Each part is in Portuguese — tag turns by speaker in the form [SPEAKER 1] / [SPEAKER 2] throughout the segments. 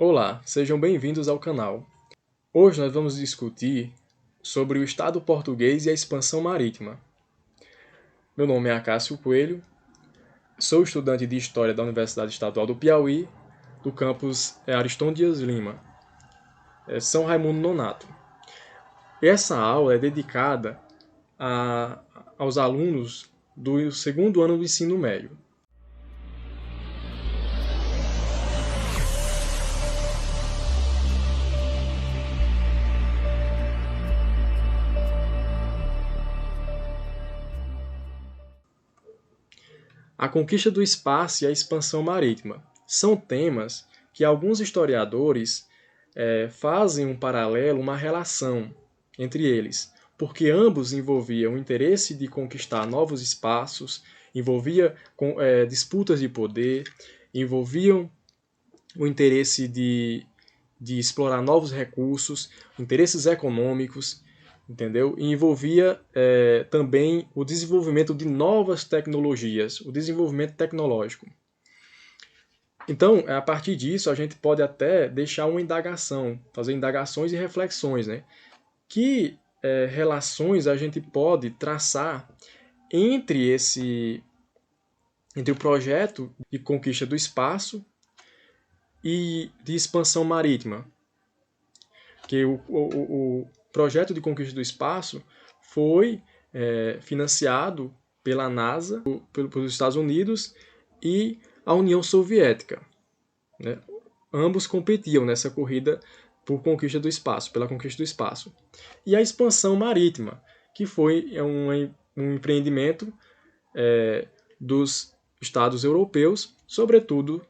[SPEAKER 1] Olá, sejam bem-vindos ao canal. Hoje nós vamos discutir sobre o Estado português e a expansão marítima. Meu nome é Acácio Coelho, sou estudante de História da Universidade Estadual do Piauí, do campus Ariston Dias Lima, São Raimundo Nonato. Essa aula é dedicada aos alunos do segundo ano do ensino médio. A conquista do espaço e a expansão marítima são temas que alguns historiadores fazem um paralelo, uma relação entre eles, porque ambos envolviam o interesse de conquistar novos espaços, envolvia disputas de poder, envolviam o interesse de explorar novos recursos, interesses econômicos, entendeu? E envolvia também o desenvolvimento de novas tecnologias, o desenvolvimento tecnológico. Então, a partir disso, a gente pode até deixar uma indagação, fazer indagações e reflexões, né? Que relações a gente pode traçar entre entre o projeto de conquista do espaço e de expansão marítima? Que o projeto de conquista do espaço foi financiado pela NASA, pelos Estados Unidos e a União Soviética, né? Ambos competiam nessa corrida por conquista do espaço, pela conquista do espaço. E a expansão marítima, que foi um empreendimento dos estados europeus, sobretudo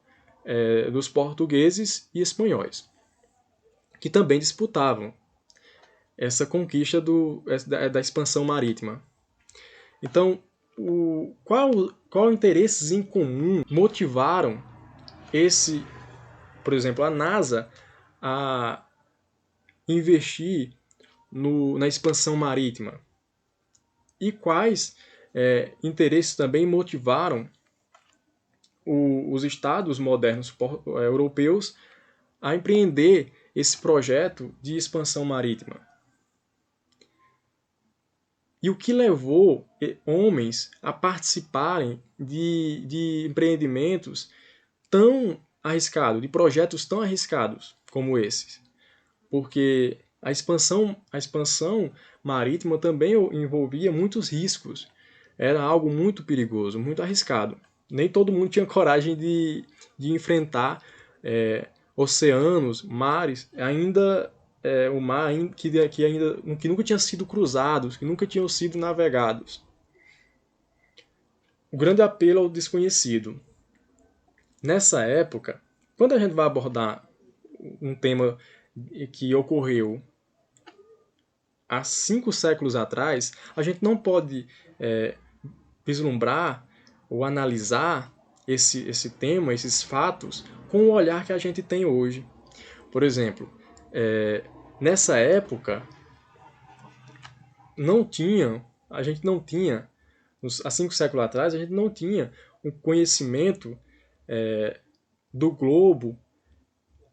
[SPEAKER 1] dos portugueses e espanhóis, que também disputavam essa conquista da expansão marítima. Então, qual interesses em comum motivaram por exemplo, a NASA a investir na expansão marítima? E quais interesses também motivaram os estados modernos europeus a empreender esse projeto de expansão marítima? E o que levou homens a participarem de empreendimentos tão arriscados, de projetos tão arriscados como esses? Porque a expansão marítima também envolvia muitos riscos. Era algo muito perigoso, muito arriscado. Nem todo mundo tinha coragem de enfrentar oceanos, mares, ainda o mar que nunca tinha sido cruzados, que nunca tinham sido navegados. O grande apelo ao desconhecido. Nessa época, quando a gente vai abordar um tema que ocorreu há 5 séculos atrás, a gente não pode vislumbrar ou analisar esse tema, esses fatos, com o olhar que a gente tem hoje. Por exemplo, nessa época, a gente não tinha, há 5 séculos atrás, a gente não tinha um conhecimento do globo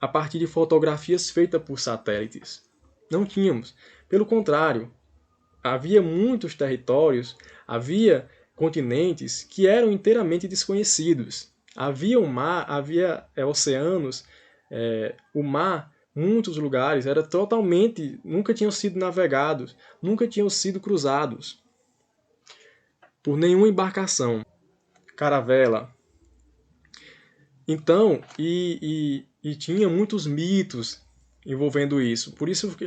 [SPEAKER 1] a partir de fotografias feitas por satélites. Não tínhamos. Pelo contrário, havia muitos territórios, havia continentes que eram inteiramente desconhecidos. Havia o mar, havia oceanos, o mar, muitos lugares, nunca tinham sido navegados, nunca tinham sido cruzados por nenhuma embarcação, caravela. Então, e tinha muitos mitos envolvendo isso. Por isso que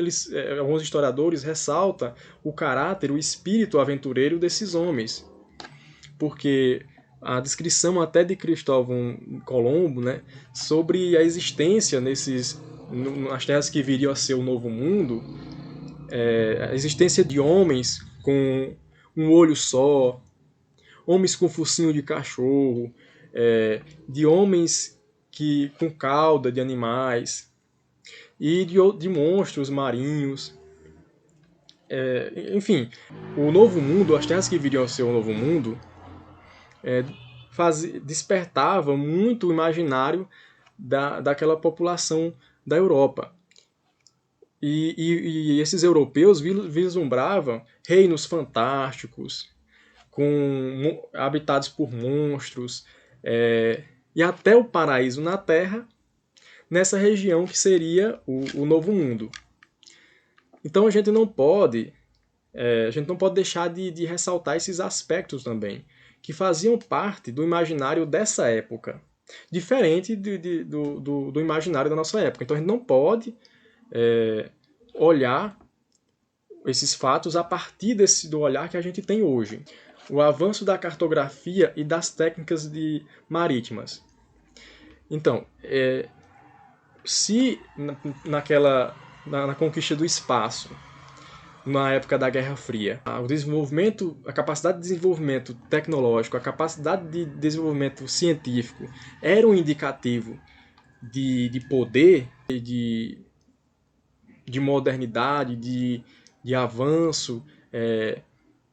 [SPEAKER 1] alguns historiadores ressaltam o caráter, o espírito aventureiro desses homens. Porque a descrição até de Cristóvão Colombo, né, sobre a existência nas terras que viriam a ser o Novo Mundo, a existência de homens com um olho só, homens com focinho de cachorro, de homens com cauda de animais e de monstros marinhos. Enfim, o Novo Mundo, as terras que viriam a ser o Novo Mundo, despertava muito o imaginário daquela população da Europa. E esses europeus vislumbravam reinos fantásticos, habitados por monstros, e até o paraíso na Terra, nessa região que seria o Novo Mundo. Então a gente não pode deixar de ressaltar esses aspectos também, que faziam parte do imaginário dessa época, diferente do imaginário da nossa época. Então a gente não pode olhar esses fatos a partir do olhar que a gente tem hoje. O avanço da cartografia e das técnicas marítimas. Então, se na conquista do espaço, na época da Guerra Fria, a capacidade de desenvolvimento tecnológico, a capacidade de desenvolvimento científico era um indicativo de poder, de modernidade, de avanço,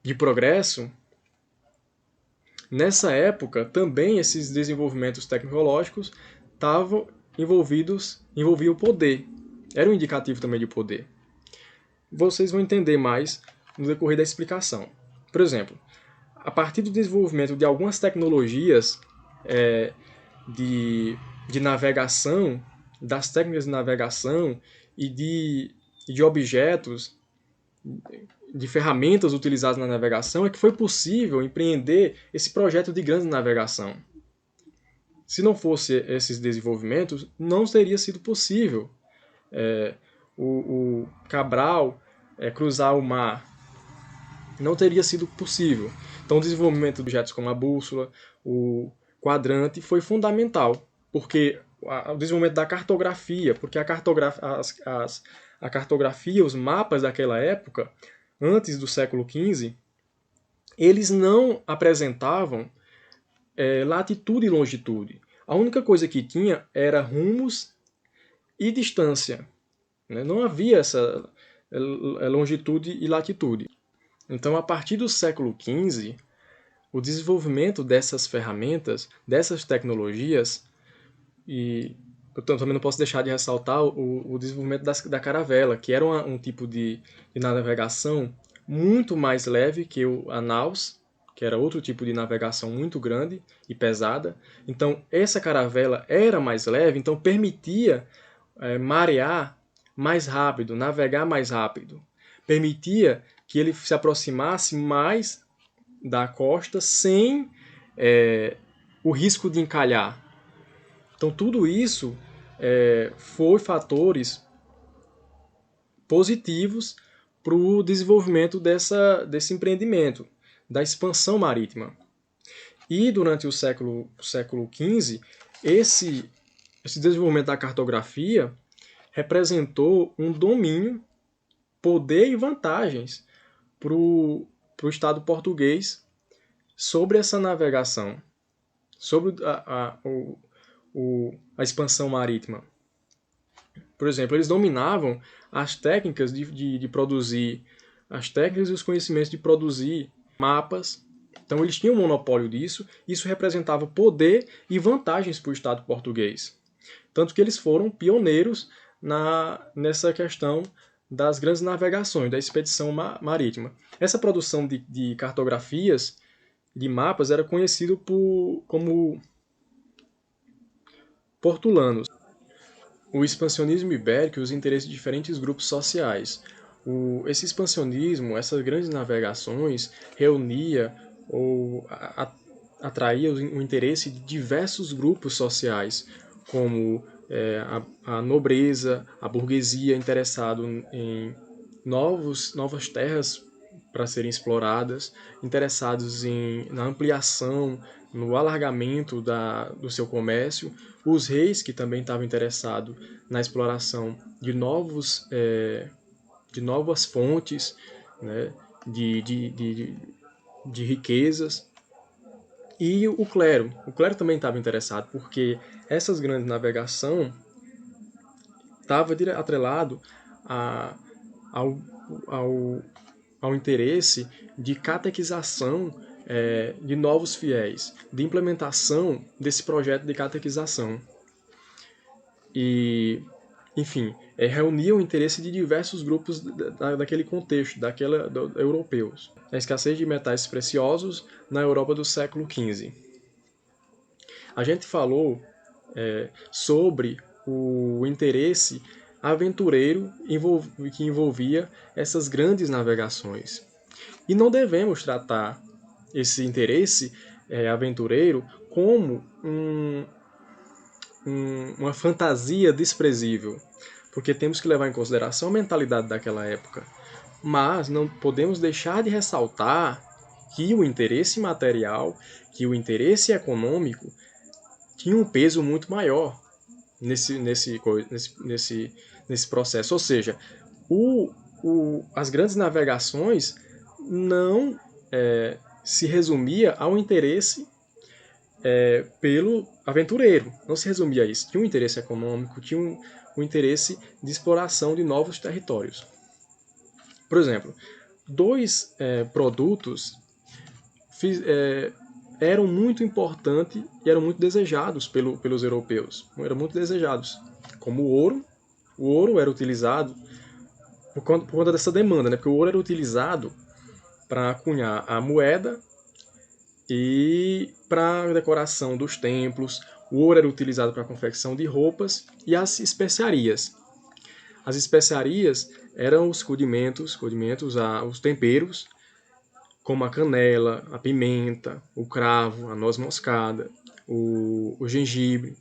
[SPEAKER 1] de progresso. Nessa época, também esses desenvolvimentos tecnológicos envolviam o poder. Era um indicativo também de poder. Vocês vão entender mais no decorrer da explicação. Por exemplo, a partir do desenvolvimento de algumas tecnologias de navegação, das técnicas de navegação e de objetos, de ferramentas utilizadas na navegação, é que foi possível empreender esse projeto de grande navegação. Se não fosse esses desenvolvimentos, não teria sido possível o Cabral cruzar o mar. Não teria sido possível. Então o desenvolvimento de objetos como a bússola, o quadrante, foi fundamental, porque o desenvolvimento da cartografia, porque a cartografia, os mapas daquela época, antes do século XV, eles não apresentavam latitude e longitude. A única coisa que tinha era rumos e distância. Não havia essa longitude e latitude. Então, a partir do século XV, o desenvolvimento dessas ferramentas, dessas tecnologias, e eu também não posso deixar de ressaltar o desenvolvimento da caravela, que era um tipo de navegação muito mais leve que a naus, que era outro tipo de navegação muito grande e pesada. Então, essa caravela era mais leve, então permitia marear mais rápido, navegar mais rápido. Permitia que ele se aproximasse mais da costa sem o risco de encalhar. Então, tudo isso foi fatores positivos para o desenvolvimento desse empreendimento, da expansão marítima. E durante o século XV, esse desenvolvimento da cartografia representou um domínio, poder e vantagens para o Estado português sobre essa navegação, sobre a expansão marítima. Por exemplo, eles dominavam as técnicas de produzir, as técnicas e os conhecimentos de produzir mapas. Então eles tinham um monopólio disso, isso representava poder e vantagens para o Estado português. Tanto que eles foram pioneiros nessa questão das grandes navegações, da expedição marítima. Essa produção de cartografias, de mapas, era conhecido como portulanos. O expansionismo ibérico e os interesses de diferentes grupos sociais. Esse expansionismo, essas grandes navegações, reunia ou atraía o interesse de diversos grupos sociais, como a nobreza, a burguesia interessado em novas terras para serem exploradas, interessados na ampliação, no alargamento do seu comércio, os reis que também estavam interessados na exploração de novas fontes, né, de riquezas, e o clero. O clero também estava interessado, porque essas grandes navegações estava atrelado ao interesse de catequização de novos fiéis, de implementação desse projeto de catequização. e, enfim, reunia o interesse de diversos grupos daquele contexto, europeus. A escassez de metais preciosos na Europa do século XV. A gente falou sobre o interesse aventureiro que envolvia essas grandes navegações. E não devemos tratar esse interesse aventureiro como uma fantasia desprezível, porque temos que levar em consideração a mentalidade daquela época. Mas não podemos deixar de ressaltar que o interesse material, que o interesse econômico tinha um peso muito maior nesse processo. Ou seja, as grandes navegações não se resumia ao interesse pelo aventureiro. Não se resumia a isso. Tinha um interesse econômico, tinha um interesse de exploração de novos territórios. Por exemplo, dois produtos eram muito importantes e eram muito desejados pelos europeus. Eram muito desejados, como o ouro. O ouro era utilizado por conta dessa demanda, né? Porque o ouro era utilizado para cunhar a moeda e para a decoração dos templos. O ouro era utilizado para a confecção de roupas e as especiarias. As especiarias eram os condimentos, os temperos, como a canela, a pimenta, o cravo, a noz moscada, o gengibre.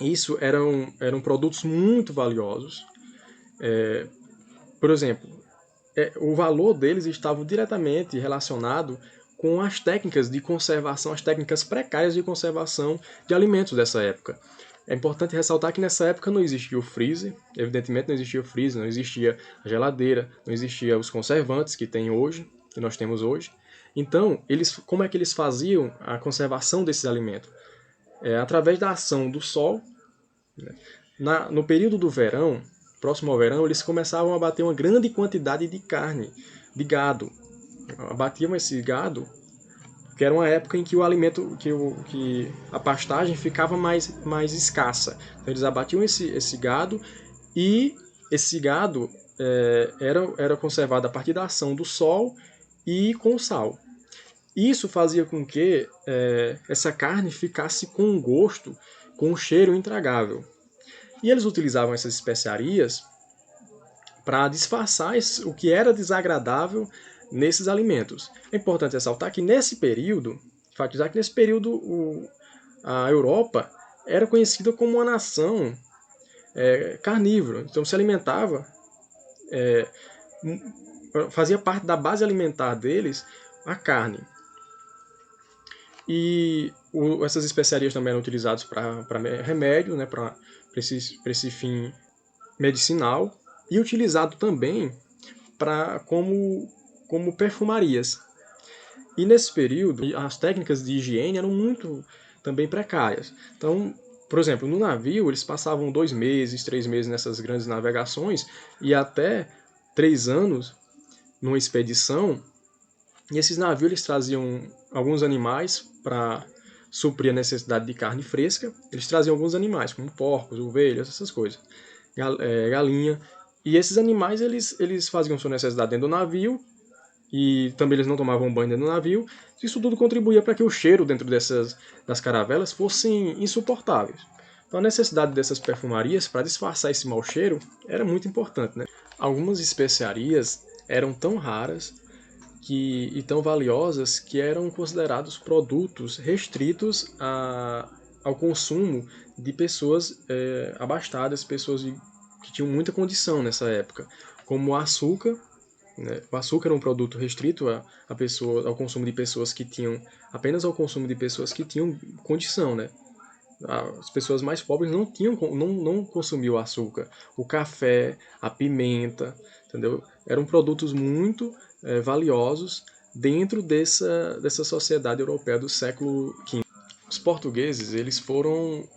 [SPEAKER 1] Isso eram produtos muito valiosos. Por exemplo, o valor deles estava diretamente relacionado com as técnicas de conservação, as técnicas precárias de conservação de alimentos dessa época. É importante ressaltar que nessa época não existia o freezer, evidentemente não existia o freezer, não existia a geladeira, não existia os conservantes que nós temos hoje. Então, como é que eles faziam a conservação desses alimentos? Através da ação do sol. No período do verão, próximo ao verão, eles começavam a abater uma grande quantidade de carne, de gado. Abatiam esse gado, que era uma época em que o alimento, que a pastagem ficava mais escassa. Então eles abatiam esse gado e esse gado era conservado a partir da ação do sol e com sal. Isso fazia com que essa carne ficasse com um gosto, com um cheiro intragável. E eles utilizavam essas especiarias para disfarçar o que era desagradável nesses alimentos. É importante ressaltar que nesse período, enfatizar que nesse período a Europa era conhecida como uma nação carnívora. Então se alimentava, fazia parte da base alimentar deles a carne. E essas especiarias também eram utilizadas para remédio, né, para esse fim medicinal, e utilizado também como perfumarias. E nesse período, as técnicas de higiene eram muito também precárias. Então, por exemplo, no navio, eles passavam 2 meses, 3 meses nessas grandes navegações e até 3 anos numa expedição. E esses navios eles traziam alguns animais para suprir a necessidade de carne fresca. Eles traziam alguns animais, como porcos, ovelhas, essas coisas, galinha. E esses animais eles faziam sua necessidade dentro do navio e também eles não tomavam banho dentro do navio. Isso tudo contribuía para que o cheiro dentro das caravelas fossem insuportáveis. Então a necessidade dessas perfumarias para disfarçar esse mau cheiro era muito importante, né? Algumas especiarias eram tão raras e tão valiosas que eram considerados produtos restritos ao consumo de pessoas abastadas, pessoas que tinham muita condição nessa época, como o açúcar. Né? O açúcar era um produto restrito ao consumo de pessoas que tinham, apenas ao consumo de pessoas que tinham condição, né? As pessoas mais pobres não consumiam açúcar. O café, a pimenta, entendeu? Eram produtos muito valiosos dentro dessa sociedade europeia do século XV. Os portugueses eles foram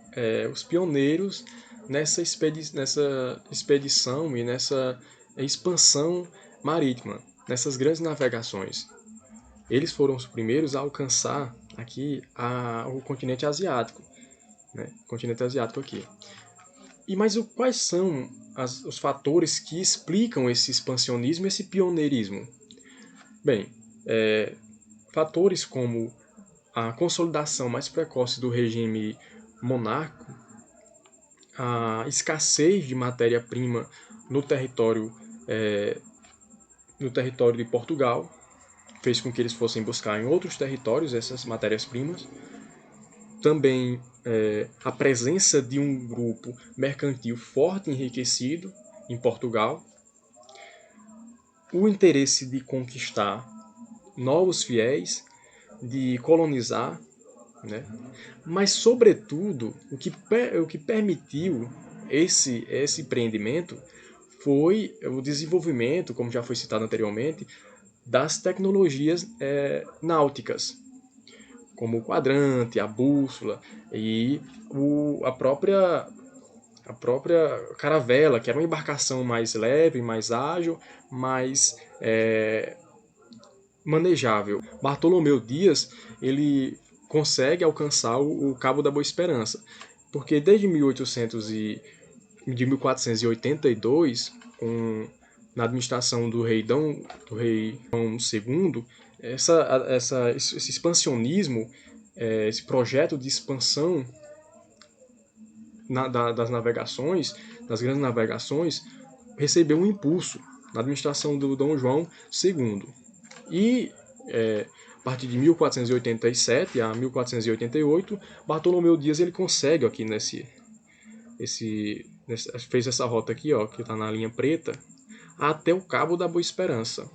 [SPEAKER 1] os pioneiros nessa expedição e nessa expansão marítima, nessas grandes navegações. Eles foram os primeiros a alcançar aqui o continente asiático. Né? Continente asiático aqui. Quais são os fatores que explicam esse expansionismo e esse pioneirismo? Bem, fatores como a consolidação mais precoce do regime monárquico, a escassez de matéria-prima no território, no território de Portugal, fez com que eles fossem buscar em outros territórios essas matérias-primas. Também a presença de um grupo mercantil forte e enriquecido em Portugal, o interesse de conquistar novos fiéis, de colonizar, né? Mas, sobretudo, o que permitiu esse empreendimento foi o desenvolvimento, como já foi citado anteriormente, das tecnologias náuticas, como o quadrante, a bússola e a própria caravela, que era uma embarcação mais leve, mais ágil, mais manejável. Bartolomeu Dias, ele consegue alcançar o Cabo da Boa Esperança, porque desde 1482, na administração do rei Dom II, esse expansionismo, esse projeto de expansão das navegações, das grandes navegações, recebeu um impulso na administração do Dom João II. E a partir de 1487 a 1488, Bartolomeu Dias ele consegue aqui fez essa rota aqui, ó, que está na linha preta, até o Cabo da Boa Esperança.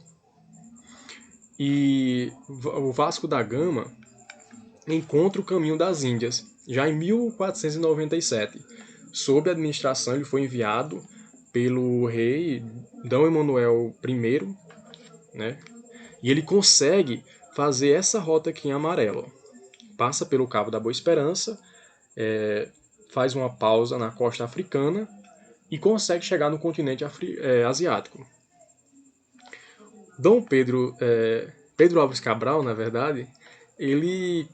[SPEAKER 1] E o Vasco da Gama encontra o caminho das Índias, já em 1497. Sob a administração, ele foi enviado pelo rei Dom Emanuel I, né? E ele consegue fazer essa rota aqui em amarelo. Passa pelo Cabo da Boa Esperança, faz uma pausa na costa africana e consegue chegar no continente asiático. Dom Pedro, Pedro Álvares Cabral, na verdade, ele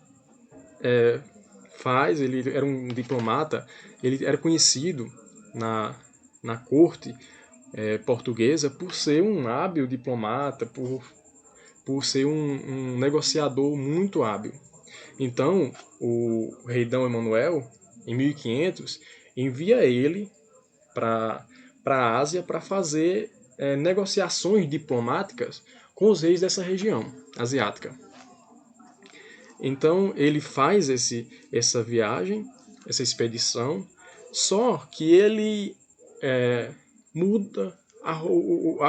[SPEAKER 1] ele era um diplomata, ele era conhecido na corte portuguesa por ser um hábil diplomata, por ser um negociador muito hábil. Então, o rei Dom Emanuel, em 1500, envia ele para a Ásia para fazer negociações diplomáticas com os reis dessa região asiática. Então, ele faz essa viagem, essa expedição, só que ele muda a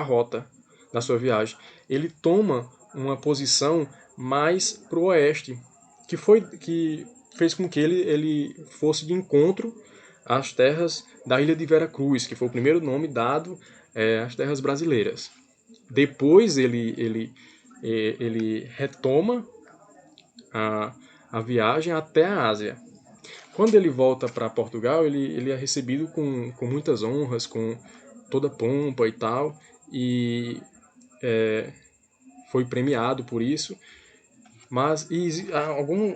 [SPEAKER 1] rota da sua viagem. Ele toma uma posição mais para o oeste, que fez com que ele fosse de encontro às terras da ilha de Vera Cruz, que foi o primeiro nome dado às terras brasileiras. Depois ele retoma a viagem até a Ásia. Quando ele volta para Portugal, ele é recebido com muitas honras, com toda pompa e tal, e foi premiado por isso. Mas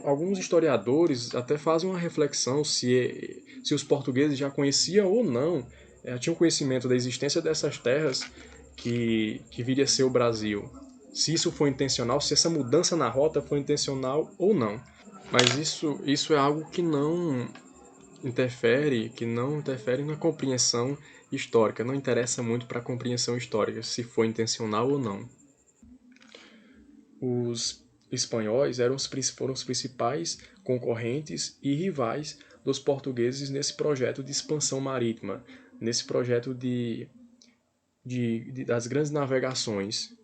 [SPEAKER 1] alguns historiadores até fazem uma reflexão se os portugueses já conheciam ou não, tinham conhecimento da existência dessas terras que viria a ser o Brasil. Se isso foi intencional, se essa mudança na rota foi intencional ou não. Mas isso é algo que não interfere na compreensão histórica, não interessa muito para a compreensão histórica se foi intencional ou não. Os espanhóis foram os principais concorrentes e rivais dos portugueses nesse projeto de expansão marítima, nesse projeto das grandes navegações.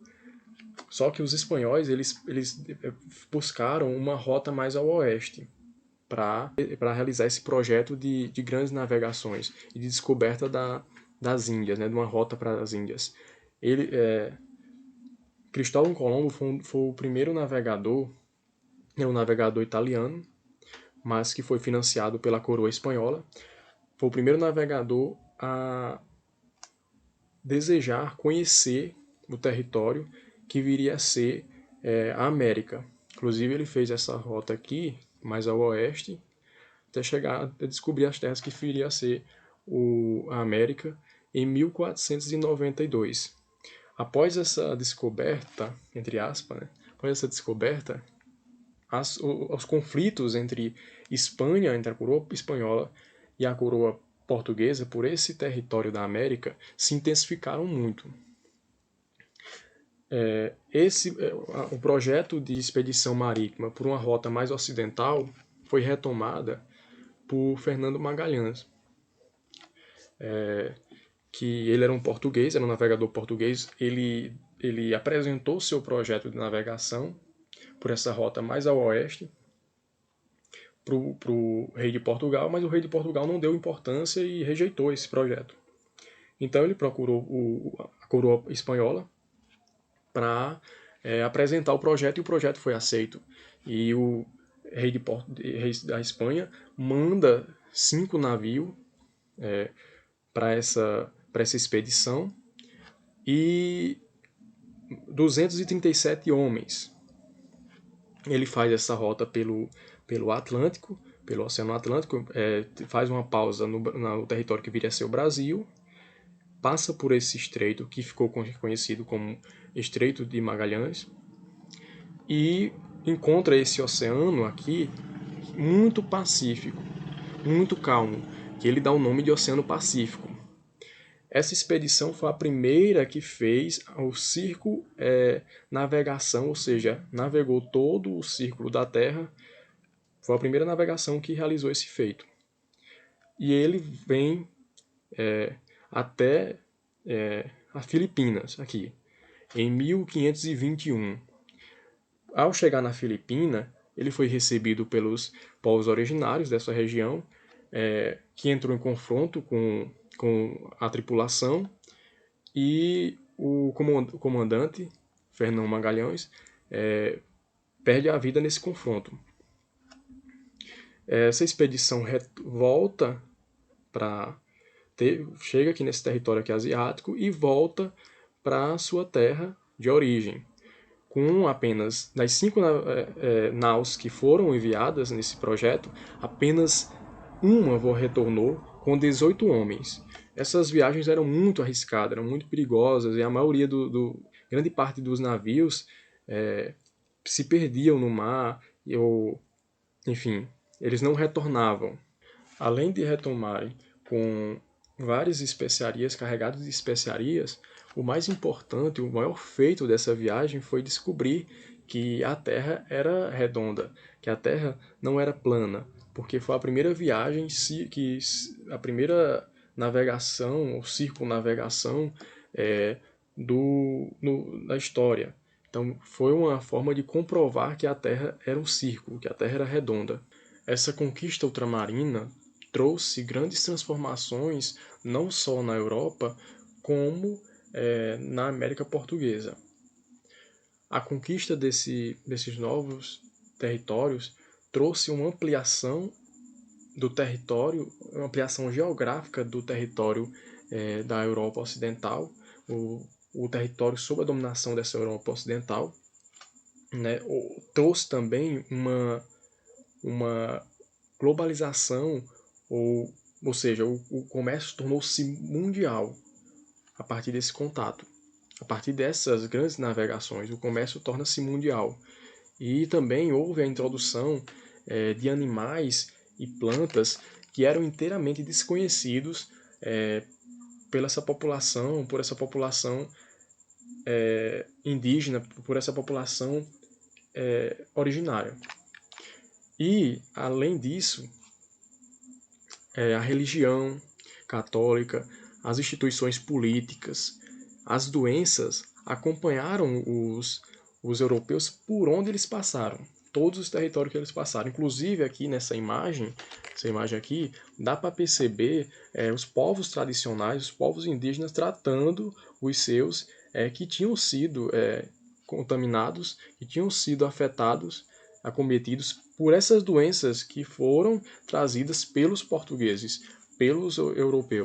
[SPEAKER 1] Só que os espanhóis eles buscaram uma rota mais ao oeste para realizar esse projeto de grandes navegações e de descoberta das Índias, né, de uma rota para as Índias. Cristóvão Colombo foi o primeiro navegador, um navegador italiano, mas que foi financiado pela coroa espanhola. Foi o primeiro navegador a desejar conhecer o território que viria a ser a América. Inclusive, ele fez essa rota aqui, mais ao oeste, até chegar a descobrir as terras que viria a ser a América em 1492. Após essa descoberta, entre aspas, né? Após essa descoberta, os conflitos entre Espanha, entre a coroa espanhola e a coroa portuguesa por esse território da América se intensificaram muito. O projeto de expedição marítima por uma rota mais ocidental foi retomada por Fernando Magalhães, que ele era um português, era um navegador português. Ele apresentou seu projeto de navegação por essa rota mais ao oeste para o rei de Portugal, mas o rei de Portugal não deu importância e rejeitou esse projeto. Então ele procurou a coroa espanhola para apresentar o projeto, e o projeto foi aceito. E o rei da Espanha manda 5 navios para essa expedição e 237 homens. Ele faz essa rota pelo Atlântico, pelo Oceano Atlântico, faz uma pausa no território que viria a ser o Brasil, passa por esse estreito que ficou conhecido como Estreito de Magalhães e encontra esse oceano aqui muito pacífico, muito calmo, que ele dá o nome de Oceano Pacífico. Essa expedição foi a primeira que fez o navegação, ou seja, navegou todo o círculo da Terra. Foi a primeira navegação que realizou esse feito. E ele vem até as Filipinas, aqui, em 1521. Ao chegar na Filipina, ele foi recebido pelos povos originários dessa região, que entrou em confronto com a tripulação, e o comandante, Fernão Magalhães, perde a vida nesse confronto. Essa expedição volta chega aqui nesse território aqui asiático e volta para sua terra de origem. Com apenas das 5 naus que foram enviadas nesse projeto, apenas uma retornou com 18 homens. Essas viagens eram muito arriscadas, eram muito perigosas, e a maioria grande parte dos navios se perdiam no mar, enfim, eles não retornavam. Além de retornarem com várias especiarias, carregados de especiarias, o mais importante, o maior feito dessa viagem foi descobrir que a Terra era redonda, que a Terra não era plana, porque foi a primeira viagem, a primeira navegação, ou circunnavegação da história. Então foi uma forma de comprovar que a Terra era um círculo, que a Terra era redonda. Essa conquista ultramarina trouxe grandes transformações não só na Europa, como na América Portuguesa. A conquista desses novos territórios trouxe uma ampliação do território, uma ampliação geográfica do território da Europa Ocidental, o território sob a dominação dessa Europa Ocidental, né? Trouxe também uma globalização, ou seja, o comércio tornou-se mundial a partir desse contato. A partir dessas grandes navegações, o comércio torna-se mundial. E também houve a introdução de animais e plantas que eram inteiramente desconhecidos por essa população indígena, por essa população originária. E, além disso, a religião católica, as instituições políticas, as doenças acompanharam os europeus por onde eles passaram, todos os territórios que eles passaram. Inclusive aqui nessa imagem, aqui, dá para perceber os povos tradicionais, os povos indígenas tratando os seus que tinham sido contaminados, que tinham sido afetados, acometidos por essas doenças que foram trazidas pelos portugueses, pelos europeus.